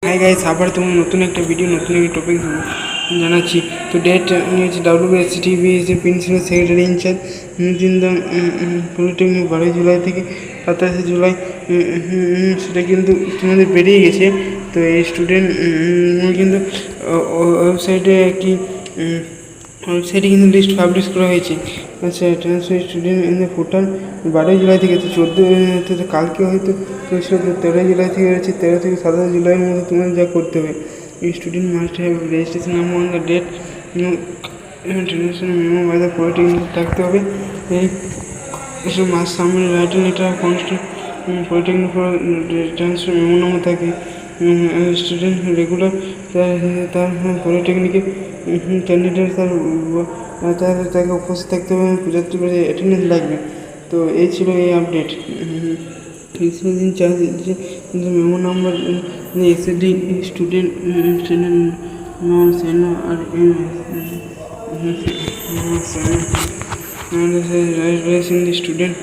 Hi guys, আবার তোমার নতুন একটা ভিডিও, নতুন একটা টপিক জানাচ্ছি। তো ডেট নিয়ে হচ্ছে WSTV প্রিন্সিপাল সেক্রেটারি ইনচার্জ নৃতিন্দা পলিটেকনিক 12 জুলাই থেকে 27 জুলাই, সেটা কিন্তু তোমাদের বেরিয়ে গেছে। তো এই স্টুডেন্ট কিন্তু ওয়েবসাইটে কিন্তু লিস্ট পাবলিশ করা হয়েছে। আচ্ছা, transfer student in the portal 12 July থেকে, তো 14 কালকে হয়তো 13 জুলাই থেকে রয়েছে। 13 থেকে 27 জুলাইয়ের মধ্যে তোমাদের যা করতে হবে, student must have registration number on the date international memo by the polytechnic থাকতে হবে। এই মাস্ট সামনে right letter constant polytechnic transfer memo number থাকে। স্টুডেন্ট রেগুলার তার পলিটেকনিকে ক্যান্ডিডেট তাকে উপস্থিত থাকতে হবে, 75% অ্যাটেন্ডেন্স লাগবে। তো এই ছিল এই আপডেট। Principal incharge memo number SAD student আর student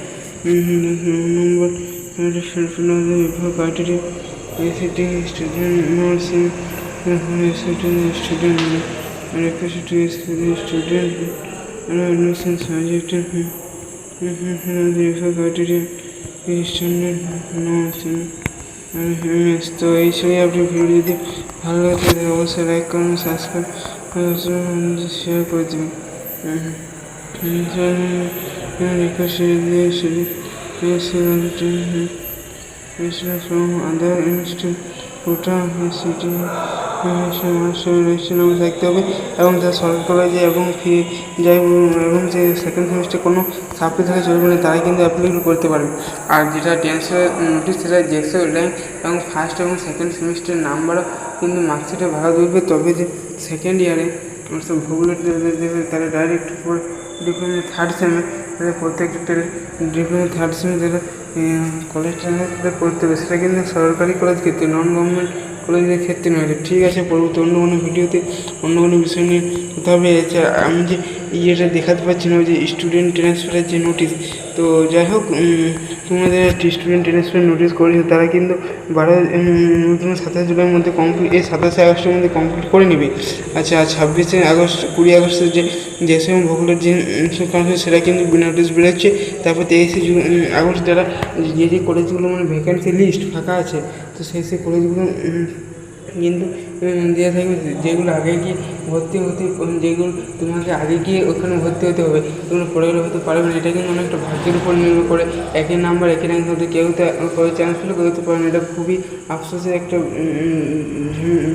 number criteria visiting student student request to student admission subject criteria student তো এই সবই আপনি ভিডিও যদি ভালো লাগে তাহলে অবশ্যই লাইক করুন, সাবস্ক্রাইব শেয়ার করে দেবেন। from other institute থাকতে হবে, এবং যা সরকারি কলেজে এবং ফি যাই এবং যে সেকেন্ড সেমিস্টার কোনো সাপ্লি থাকে চলবে না, তারাই কিন্তু অ্যাপ্লিকেবল করতে পারবে। আর যেটা ট্রান্সফার নোটিশ, সেটা জেক্সো র্যাঙ্ক এবং ফার্স্ট এবং সেকেন্ড সেমিস্টারের নাম্বারও কিন্তু মার্কশিটে ভালো দেবে। তবে যে সেকেন্ড ইয়ারে সব ভূগোল দেবে, তারা ডাইরেক্ট ডিপ্লোমা থার্ড সেমে প্রত্যেকটা ডিপ্লোমা থার্ড সেমে যারা কলেজটা পড়তে হবে, সেটা কিন্তু সরকারি কলেজ ক্ষেত্রে, নন গভর্নমেন্ট কলেজের ক্ষেত্রে নয়। ঠিক আছে, পরবর্তী অন্য কোনো ভিডিওতে অন্য কোনো বিষয় নিয়ে কথা হবে। আমি যে ইয়েটা দেখাতে পারছি না, ওই যে স্টুডেন্ট ট্রান্সফারের যে নোটিশ, তো যাই হোক, তোমাদের স্টুডেন্ট ট্রান্সফার নোটিশ করেছে, তারা কিন্তু 27 জুলাইয়ের মধ্যে কমপ্লিট, এই 27 আগস্টের মধ্যে কমপ্লিট করে নেবে। আচ্ছা, 26 আগস্ট 20 আগস্টের যে সময় ভূগোলের যে সেটা কিন্তু নোটিশ বেরোচ্ছে। তারপর 23 আগস্ট যারা যে কলেজগুলো মানে ভ্যাকেন্সি লিস্ট ফাঁকা আছে, তো সেই কলেজগুলো কিন্তু দেওয়া থাকবে, যেগুলো আগে গিয়ে ভর্তি হতে, যেগুলো তোমাকে আগে গিয়ে ওখানে ভর্তি হতে হবে, তোমরা পরে গেলে হতে পারবে না। এটা কিন্তু অনেকটা ভাগ্যের উপর নির্ভর করে, একই নাম্বার একই র্যাঙ্ক হতে কেউ তো করে চান্স পেলে, কেউ তো পারে না। এটা খুবই আফসোসের একটা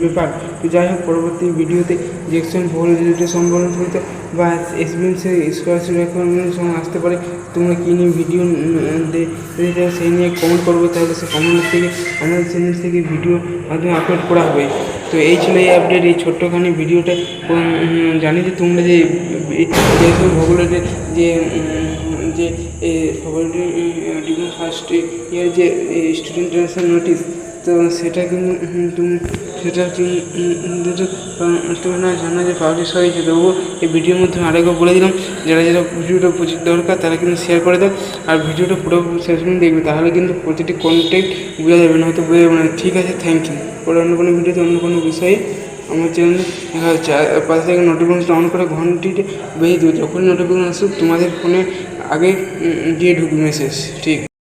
ব্যাপার। তো যাই হোক, পরবর্তী ভিডিওতে জেকশন ভুল রিলেটেড সম্পর্কিত বা এসবিএমসি স্কলারশিপ রেকমেন্ডের সময় আসতে পারে, তোমরা কী নিয়ে ভিডিও সেই নিয়ে কমেন্ট করবে, তাহলে সে কমেন্ট থেকে আমাদের চ্যানেল থেকে ভিডিও মাধ্যমে আপলোড করা হবে। তো এই ছিল এই আপডেট, এই ছোট্টখানি ভিডিওটা। জানি যে তোমরা যে ভূগোলের যে ডিগ্রি ফার্স্ট ইয়ার যে স্টুডেন্ট ট্রান্সফার নোটিশ, তো সেটা কিন্তু তোমরা জানো যে পাবলিশ হয়েছে। তবুও এই ভিডিওর মধ্যে আরেকবার বলে দিলাম, যারা ভিডিওটা প্রচুর দরকার তারা কিন্তু শেয়ার করে দাও, আর ভিডিওটা পুরো শেষ পর্যন্ত দেখবে, তাহলে কিন্তু প্রতিটি কন্টেন্ট বোঝা যাবে না, হয়তো বোঝা যাবে না। ঠিক আছে, থ্যাংক ইউ। পরে অন্য কোনো ভিডিওতে অন্য কোনো বিষয়ে আমার চ্যানেলে দেখা হচ্ছে। পাশে থেকে নোটিফিকেশন অন করে ঘন্টিতে বেরিয়ে দেবে, যখনই নোটিফিকেশন আসুক তোমাদের ফোনে আগে গিয়ে ঢুকবে মেসেজ। ঠিক।